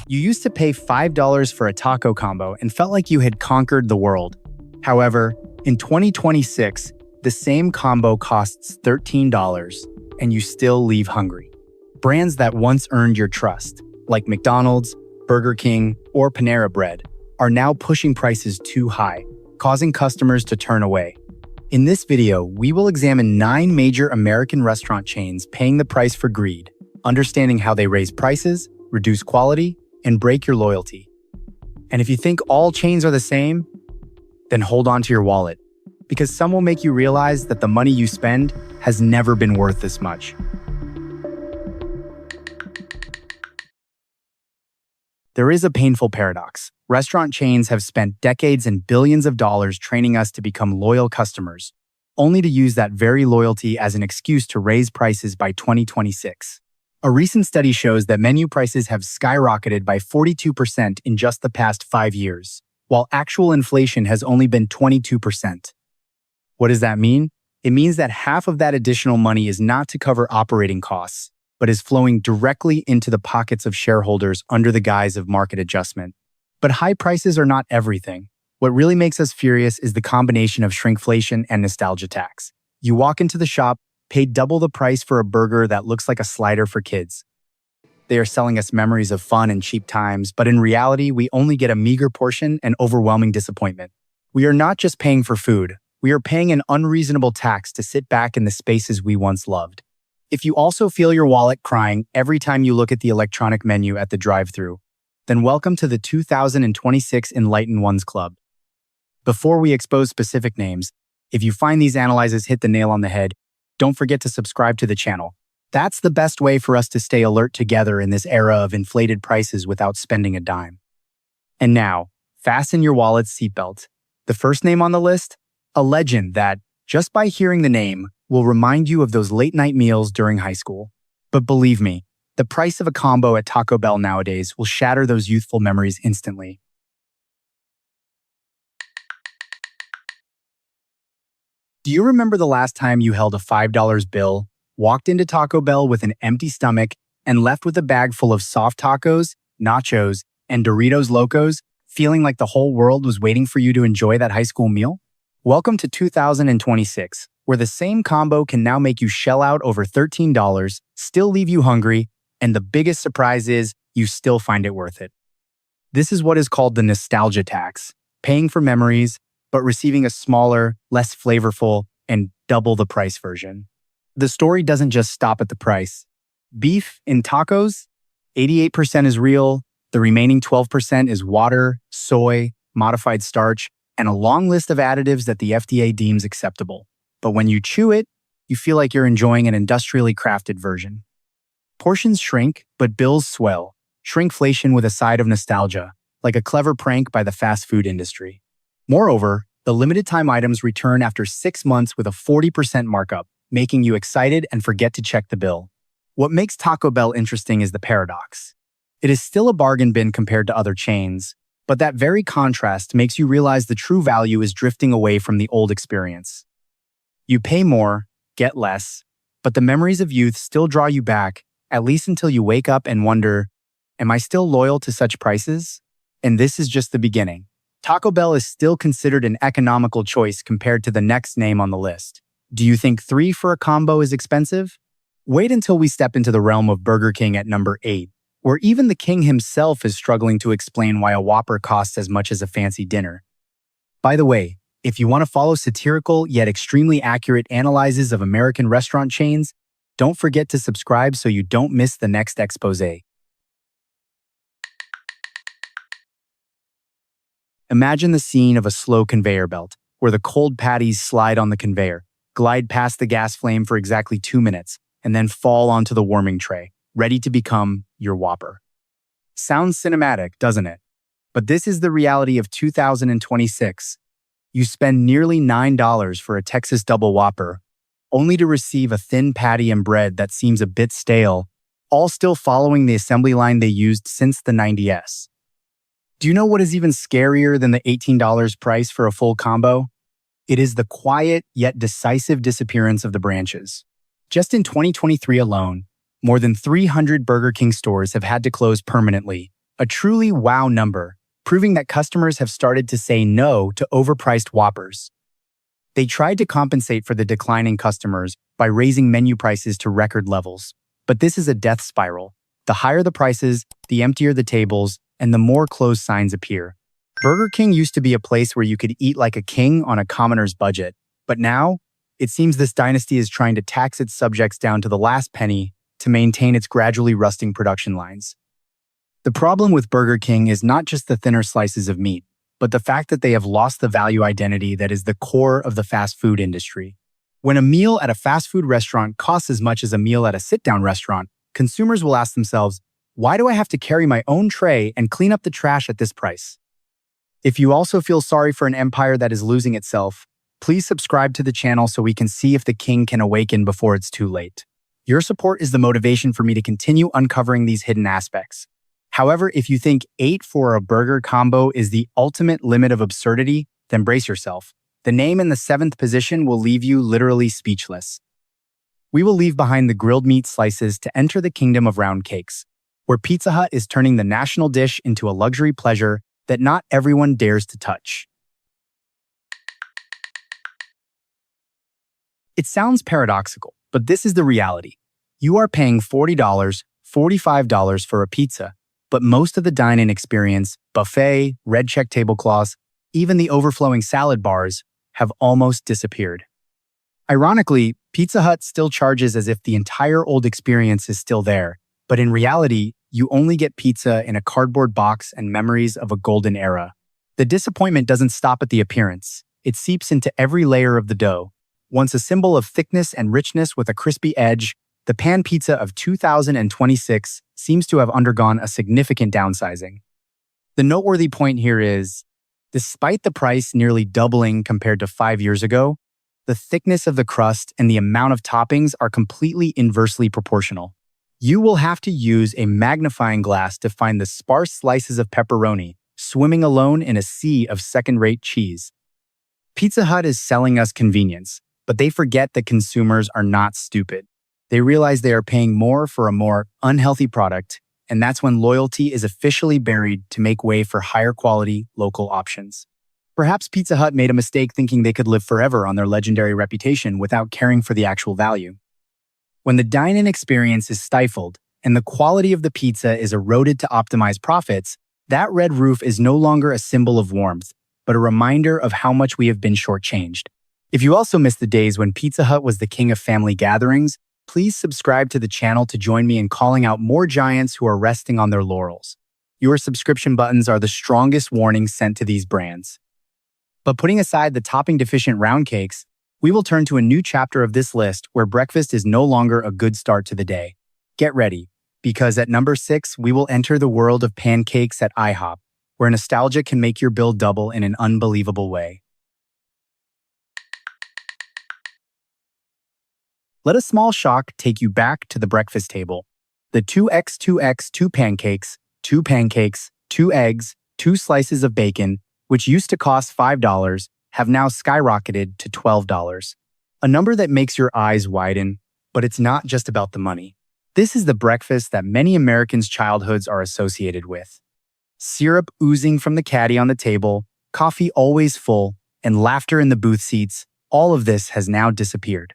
You used to pay $5 for a taco combo and felt like you had conquered the world. However, in 2026, the same combo costs $13 and you still leave hungry. Brands that once earned your trust, like McDonald's, Burger King, or Panera Bread, are now pushing prices too high, causing customers to turn away. In this video, we will examine 9 major American restaurant chains paying the price for greed, understanding how they raise prices, reduce quality, and break your loyalty. And if you think all chains are the same, then hold on to your wallet, because some will make you realize that the money you spend has never been worth this much. There is a painful paradox. Restaurant chains have spent decades and billions of dollars training us to become loyal customers, only to use that very loyalty as an excuse to raise prices by 2026. A recent study shows that menu prices have skyrocketed by 42% in just the past 5 years, while actual inflation has only been 22%. What does that mean? It means that half of that additional money is not to cover operating costs, but is flowing directly into the pockets of shareholders under the guise of market adjustment. But high prices are not everything. What really makes us furious is the combination of shrinkflation and nostalgia tax. You walk into the shop, pay double the price for a burger that looks like a slider for kids. They are selling us memories of fun and cheap times, but in reality, we only get a meager portion and overwhelming disappointment. We are not just paying for food, we are paying an unreasonable tax to sit back in the spaces we once loved. If you also feel your wallet crying every time you look at the electronic menu at the drive-thru, then welcome to the 2026 Enlightened Ones Club. Before we expose specific names, if you find these analyses hit the nail on the head, don't forget to subscribe to the channel. That's the best way for us to stay alert together in this era of inflated prices without spending a dime. And now, fasten your wallet's seatbelt. The first name on the list? A legend that, just by hearing the name, will remind you of those late-night meals during high school. But believe me, the price of a combo at Taco Bell nowadays will shatter those youthful memories instantly. Do you remember the last time you held a $5 bill, walked into Taco Bell with an empty stomach, and left with a bag full of soft tacos, nachos, and Doritos Locos, feeling like the whole world was waiting for you to enjoy that high school meal? Welcome to 2026, where the same combo can now make you shell out over $13, still leave you hungry, and the biggest surprise is you still find it worth it. This is what is called the nostalgia tax, paying for memories, but receiving a smaller, less flavorful, and double the price version. The story doesn't just stop at the price. Beef in tacos? 88% is real, the remaining 12% is water, soy, modified starch, and a long list of additives that the FDA deems acceptable. But when you chew it, you feel like you're enjoying an industrially crafted version. Portions shrink, but bills swell. Shrinkflation with a side of nostalgia, like a clever prank by the fast food industry. Moreover, the limited time items return after 6 months with a 40% markup, making you excited and forget to check the bill. What makes Taco Bell interesting is the paradox. It is still a bargain bin compared to other chains, but that very contrast makes you realize the true value is drifting away from the old experience. You pay more, get less, but the memories of youth still draw you back, at least until you wake up and wonder, am I still loyal to such prices? And this is just the beginning. Taco Bell is still considered an economical choice compared to the next name on the list. Do you think 3 for a combo is expensive? Wait until we step into the realm of Burger King at number 8, where even the king himself is struggling to explain why a Whopper costs as much as a fancy dinner. By the way, if you want to follow satirical yet extremely accurate analyses of American restaurant chains, don't forget to subscribe so you don't miss the next expose. Imagine the scene of a slow conveyor belt, where the cold patties slide on the conveyor, glide past the gas flame for exactly 2 minutes, and then fall onto the warming tray, ready to become your Whopper. Sounds cinematic, doesn't it? But this is the reality of 2026. You spend nearly $9 for a Texas Double Whopper, only to receive a thin patty and bread that seems a bit stale, all still following the assembly line they used since the 90s. Do you know what is even scarier than the $18 price for a full combo? It is the quiet yet decisive disappearance of the branches. Just in 2023 alone, more than 300 Burger King stores have had to close permanently, A truly wow number, proving that customers have started to say no to overpriced Whoppers. They tried to compensate for the declining customers by raising menu prices to record levels. But this is a death spiral. The higher the prices, the emptier the tables, and the more closed signs appear. Burger King used to be a place where you could eat like a king on a commoner's budget. But now, it seems this dynasty is trying to tax its subjects down to the last penny to maintain its gradually rusting production lines. The problem with Burger King is not just the thinner slices of meat, but the fact that they have lost the value identity that is the core of the fast food industry. When a meal at a fast food restaurant costs as much as a meal at a sit-down restaurant, consumers will ask themselves, why do I have to carry my own tray and clean up the trash at this price? If you also feel sorry for an empire that is losing itself, please subscribe to the channel so we can see if the king can awaken before it's too late. Your support is the motivation for me to continue uncovering these hidden aspects. However, if you think 8 for a burger combo is the ultimate limit of absurdity, then brace yourself. The name in the 7th position will leave you literally speechless. We will leave behind the grilled meat slices to enter the kingdom of round cakes, where Pizza Hut is turning the national dish into a luxury pleasure that not everyone dares to touch. It sounds paradoxical, but this is the reality. You are paying $40, $45 for a pizza, but most of the dine-in experience, buffet, red check tablecloths, even the overflowing salad bars, have almost disappeared. Ironically, Pizza Hut still charges as if the entire old experience is still there, but in reality, you only get pizza in a cardboard box and memories of a golden era. The disappointment doesn't stop at the appearance. It seeps into every layer of the dough. Once a symbol of thickness and richness with a crispy edge, the pan pizza of 2026 seems to have undergone a significant downsizing. The noteworthy point here is, despite the price nearly doubling compared to 5 years ago, the thickness of the crust and the amount of toppings are completely inversely proportional. You will have to use a magnifying glass to find the sparse slices of pepperoni swimming alone in a sea of second-rate cheese. Pizza Hut is selling us convenience, but they forget that consumers are not stupid. They realize they are paying more for a more unhealthy product, and that's when loyalty is officially buried to make way for higher quality local options. Perhaps Pizza Hut made a mistake thinking they could live forever on their legendary reputation without caring for the actual value. When the dine-in experience is stifled and the quality of the pizza is eroded to optimize profits, that red roof is no longer a symbol of warmth, but a reminder of how much we have been shortchanged. If you also miss the days when Pizza Hut was the king of family gatherings, please subscribe to the channel to join me in calling out more giants who are resting on their laurels. Your subscription buttons are the strongest warnings sent to these brands. But putting aside the topping-deficient round cakes, we will turn to a new chapter of this list where breakfast is no longer a good start to the day. Get ready, because at number 6, we will enter the world of pancakes at IHOP, where nostalgia can make your bill double in an unbelievable way. Let a small shock take you back to the breakfast table. The 2x2x2 pancakes, 2 eggs, 2 slices of bacon, which used to cost $5, have now skyrocketed to $12. A number that makes your eyes widen, but it's not just about the money. This is the breakfast that many Americans' childhoods are associated with. Syrup oozing from the caddy on the table, coffee always full, and laughter in the booth seats, all of this has now disappeared.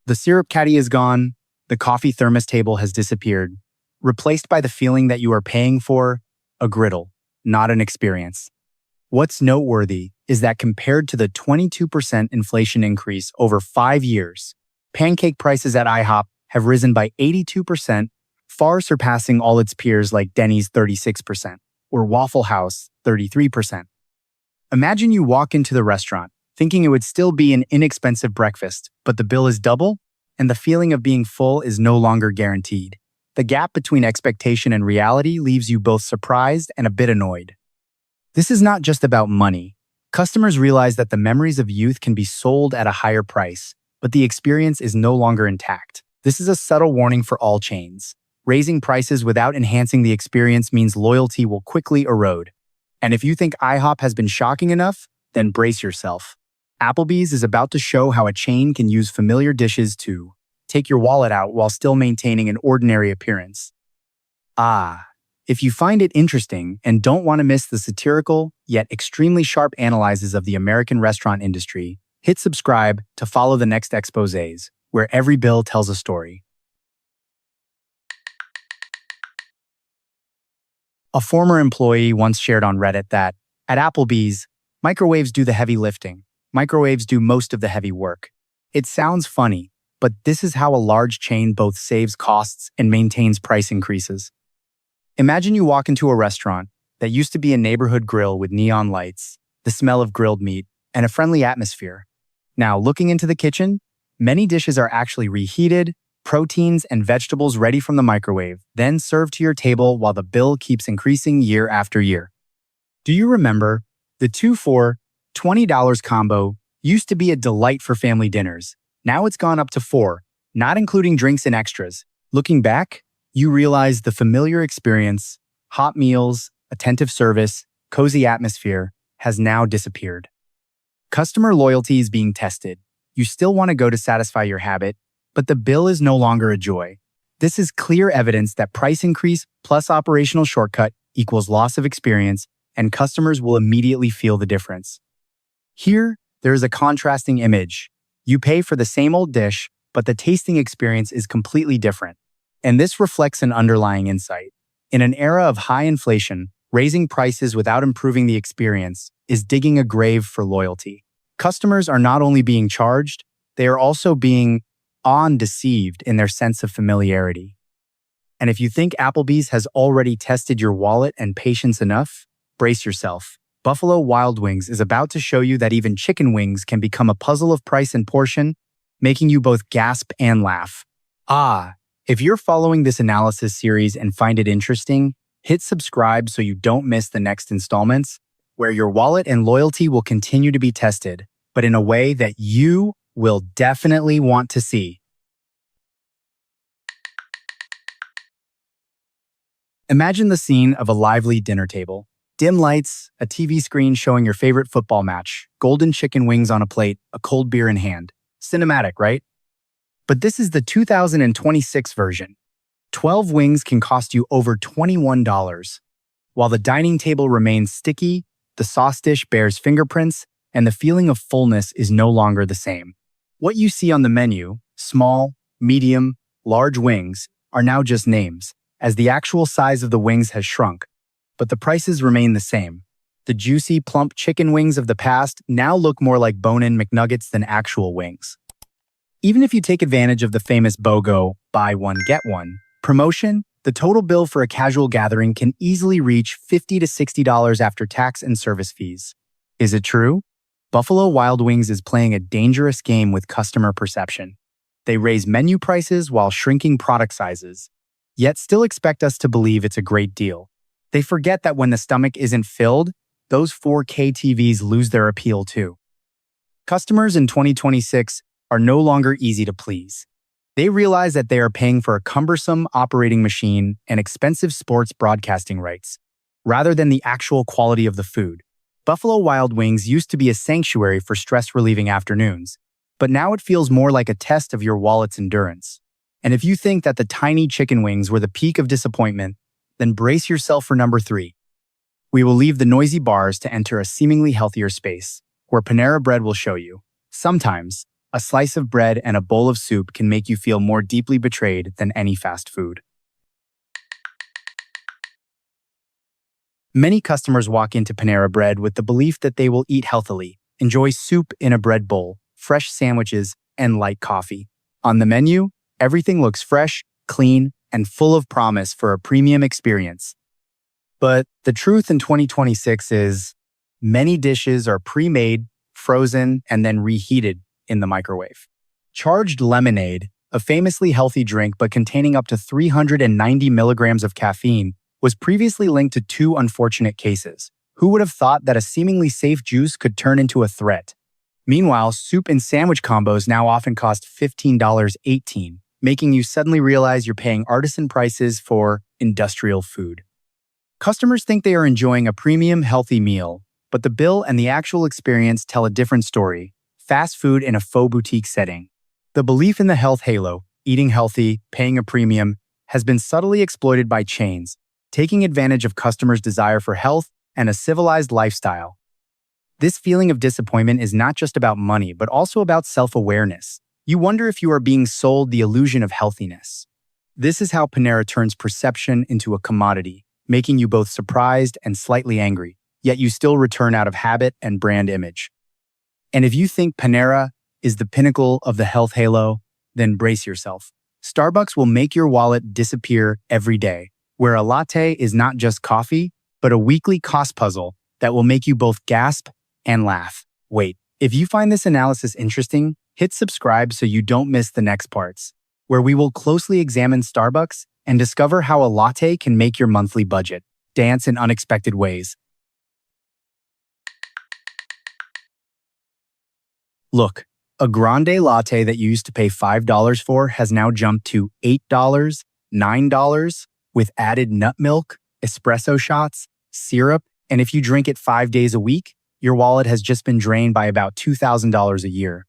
The syrup caddy is gone, the coffee thermos table has disappeared, replaced by the feeling that you are paying for a griddle, not an experience. What's noteworthy is that compared to the 22% inflation increase over 5 years, pancake prices at IHOP have risen by 82%, far surpassing all its peers like Denny's 36% or Waffle House 33%. Imagine you walk into the restaurant thinking it would still be an inexpensive breakfast, but the bill is double, and the feeling of being full is no longer guaranteed. The gap between expectation and reality leaves you both surprised and a bit annoyed. This is not just about money. Customers realize that the memories of youth can be sold at a higher price, but the experience is no longer intact. This is a subtle warning for all chains. Raising prices without enhancing the experience means loyalty will quickly erode. And if you think IHOP has been shocking enough, then brace yourself. Applebee's is about to show how a chain can use familiar dishes to take your wallet out while still maintaining an ordinary appearance. Ah, If you find it interesting and don't want to miss the satirical yet extremely sharp analyses of the American restaurant industry, hit subscribe to follow the next exposés, where every bill tells a story. A former employee once shared on Reddit that, at Applebee's, microwaves do the heavy lifting. Microwaves do most of the heavy work. It sounds funny, but this is how a large chain both saves costs and maintains price increases. Imagine you walk into a restaurant that used to be a neighborhood grill with neon lights, the smell of grilled meat, and a friendly atmosphere. Now, looking into the kitchen, many dishes are actually reheated, proteins and vegetables ready from the microwave, then served to your table while the bill keeps increasing year after year. Do you remember the 2 for $20 combo used to be a delight for family dinners? Now it's gone up to 4, not including drinks and extras. Looking back, you realize the familiar experience, hot meals, attentive service, cozy atmosphere, has now disappeared. Customer loyalty is being tested. You still want to go to satisfy your habit, but the bill is no longer a joy. This is clear evidence that price increase plus operational shortcut equals loss of experience, and customers will immediately feel the difference. Here, there is a contrasting image. You pay for the same old dish, but the tasting experience is completely different. And this reflects an underlying insight. In an era of high inflation, raising prices without improving the experience is digging a grave for loyalty. Customers are not only being charged, they are also being deceived in their sense of familiarity. And if you think Applebee's has already tested your wallet and patience enough, brace yourself. Buffalo Wild Wings is about to show you that even chicken wings can become a puzzle of price and portion, making you both gasp and laugh. If you're following this analysis series and find it interesting, hit subscribe so you don't miss the next installments, where your wallet and loyalty will continue to be tested, but in a way that you will definitely want to see. Imagine the scene of a lively dinner table. Dim lights, a TV screen showing your favorite football match, golden chicken wings on a plate, a cold beer in hand. Cinematic, right? But this is the 2026 version. 12 wings can cost you over $21. While the dining table remains sticky, the sauce dish bears fingerprints, and the feeling of fullness is no longer the same. What you see on the menu, small, medium, large wings, are now just names, as the actual size of the wings has shrunk, but the prices remain the same. The juicy, plump chicken wings of the past now look more like bone-in McNuggets than actual wings. Even if you take advantage of the famous BOGO, buy one, get one, promotion, the total bill for a casual gathering can easily reach $50 to $60 after tax and service fees. Is it true? Buffalo Wild Wings is playing a dangerous game with customer perception. They raise menu prices while shrinking product sizes, yet still expect us to believe it's a great deal. They forget that when the stomach isn't filled, those 4K TVs lose their appeal too. Customers in 2026 are no longer easy to please. They realize that they are paying for a cumbersome operating machine and expensive sports broadcasting rights, rather than the actual quality of the food. Buffalo Wild Wings used to be a sanctuary for stress-relieving afternoons, but now it feels more like a test of your wallet's endurance. And if you think that the tiny chicken wings were the peak of disappointment, then brace yourself for number 3. We will leave the noisy bars to enter a seemingly healthier space, where Panera Bread will show you. Sometimes, a slice of bread and a bowl of soup can make you feel more deeply betrayed than any fast food. Many customers walk into Panera Bread with the belief that they will eat healthily, enjoy soup in a bread bowl, fresh sandwiches, and light coffee. On the menu, everything looks fresh, clean, and full of promise for a premium experience. But the truth in 2026 is, many dishes are pre-made, frozen, and then reheated in the microwave. Charged lemonade, a famously healthy drink but containing up to 390 milligrams of caffeine, was previously linked to 2 unfortunate cases. Who would have thought that a seemingly safe juice could turn into a threat? Meanwhile, soup and sandwich combos now often cost $15.18, making you suddenly realize you're paying artisan prices for industrial food. Customers think they are enjoying a premium, healthy meal, but the bill and the actual experience tell a different story. Fast food in a faux boutique setting. The belief in the health halo, eating healthy, paying a premium, has been subtly exploited by chains, taking advantage of customers' desire for health and a civilized lifestyle. This feeling of disappointment is not just about money, but also about self-awareness. You wonder if you are being sold the illusion of healthiness. This is how Panera turns perception into a commodity, making you both surprised and slightly angry, yet you still return out of habit and brand image. And if you think Panera is the pinnacle of the health halo, then brace yourself. Starbucks will make your wallet disappear every day, where a latte is not just coffee, but a weekly cost puzzle that will make you both gasp and laugh. Wait, if you find this analysis interesting, hit subscribe so you don't miss the next parts, where we will closely examine Starbucks and discover how a latte can make your monthly budget dance in unexpected ways. Look, a grande latte that you used to pay $5 for has now jumped to $8, $9, with added nut milk, espresso shots, syrup, and if you drink it 5 days a week, your wallet has just been drained by about $2,000 a year.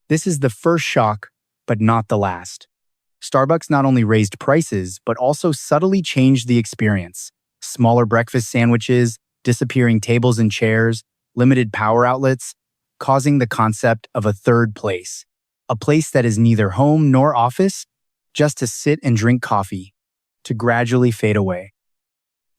This is the first shock, but not the last. Starbucks not only raised prices, but also subtly changed the experience. Smaller breakfast sandwiches, disappearing tables and chairs, limited power outlets, causing the concept of a third place. A place that is neither home nor office, just to sit and drink coffee, to gradually fade away.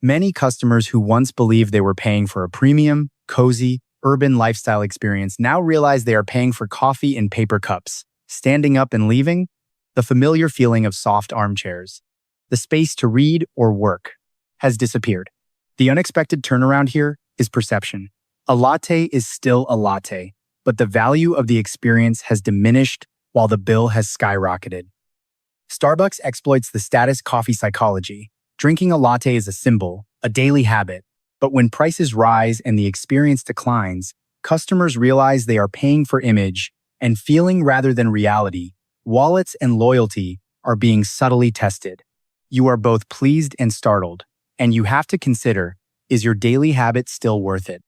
Many customers who once believed they were paying for a premium, cozy, urban lifestyle experience now realize they are paying for coffee in paper cups, standing up and leaving, the familiar feeling of soft armchairs. The space to read or work has disappeared. The unexpected turnaround here is perception. A latte is still a latte, but the value of the experience has diminished while the bill has skyrocketed. Starbucks exploits the status coffee psychology. Drinking a latte is a symbol, a daily habit. But when prices rise and the experience declines, customers realize they are paying for image and feeling rather than reality. Wallets and loyalty are being subtly tested. You are both pleased and startled, and you have to consider, is your daily habit still worth it?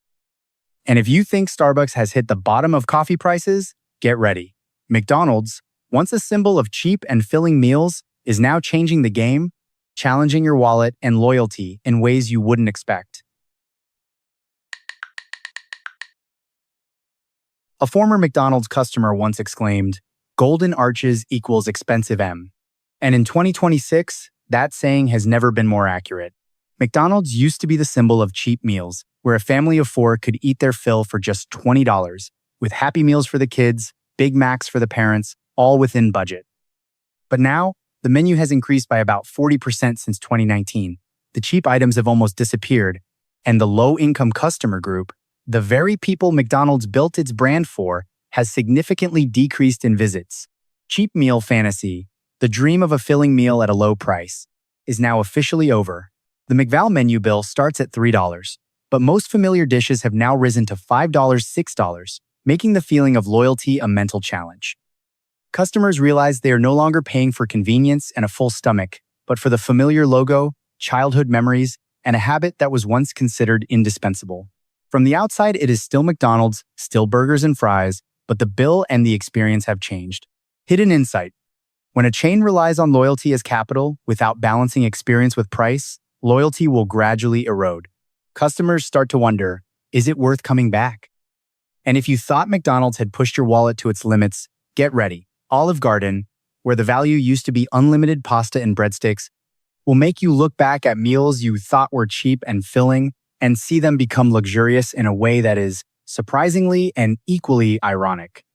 And if you think Starbucks has hit the bottom of coffee prices, get ready. McDonald's, once a symbol of cheap and filling meals, is now changing the game, challenging your wallet and loyalty in ways you wouldn't expect. A former McDonald's customer once exclaimed, "Golden arches equals expensive M." And in 2026, that saying has never been more accurate. McDonald's used to be the symbol of cheap meals, where a family of 4 could eat their fill for just $20, with Happy Meals for the kids, Big Macs for the parents, all within budget. But now, the menu has increased by about 40% since 2019. The cheap items have almost disappeared, and the low-income customer group, the very people McDonald's built its brand for, has significantly decreased in visits. Cheap meal fantasy, the dream of a filling meal at a low price, is now officially over. The McVal menu bill starts at $3, but most familiar dishes have now risen to $5, $6, making the feeling of loyalty a mental challenge. Customers realize they are no longer paying for convenience and a full stomach, but for the familiar logo, childhood memories, and a habit that was once considered indispensable. From the outside, it is still McDonald's, still burgers and fries, but the bill and the experience have changed. Hidden insight. When a chain relies on loyalty as capital without balancing experience with price, loyalty will gradually erode. Customers start to wonder, is it worth coming back? And if you thought McDonald's had pushed your wallet to its limits, get ready. Olive Garden, where the value used to be unlimited pasta and breadsticks, will make you look back at meals you thought were cheap and filling and see them become luxurious in a way that is surprisingly and equally ironic.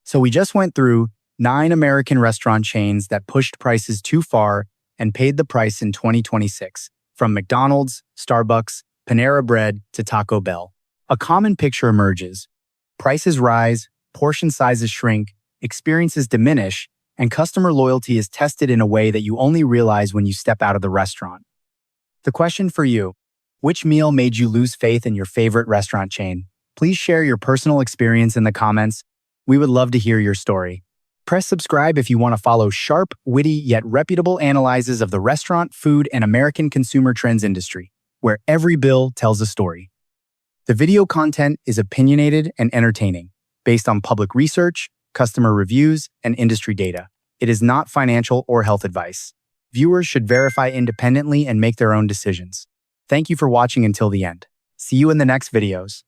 So we just went through 9 American restaurant chains that pushed prices too far and paid the price in 2026, from McDonald's, Starbucks, Panera Bread to Taco Bell. A common picture emerges. Prices rise, portion sizes shrink, experiences diminish, and customer loyalty is tested in a way that you only realize when you step out of the restaurant. The question for you: which meal made you lose faith in your favorite restaurant chain? Please share your personal experience in the comments. We would love to hear your story. Press subscribe if you want to follow sharp, witty, yet reputable analyses of the restaurant, food, and American consumer trends industry, where every bill tells a story. The video content is opinionated and entertaining, based on public research, customer reviews, and industry data. It is not financial or health advice. Viewers should verify independently and make their own decisions. Thank you for watching until the end. See you in the next videos.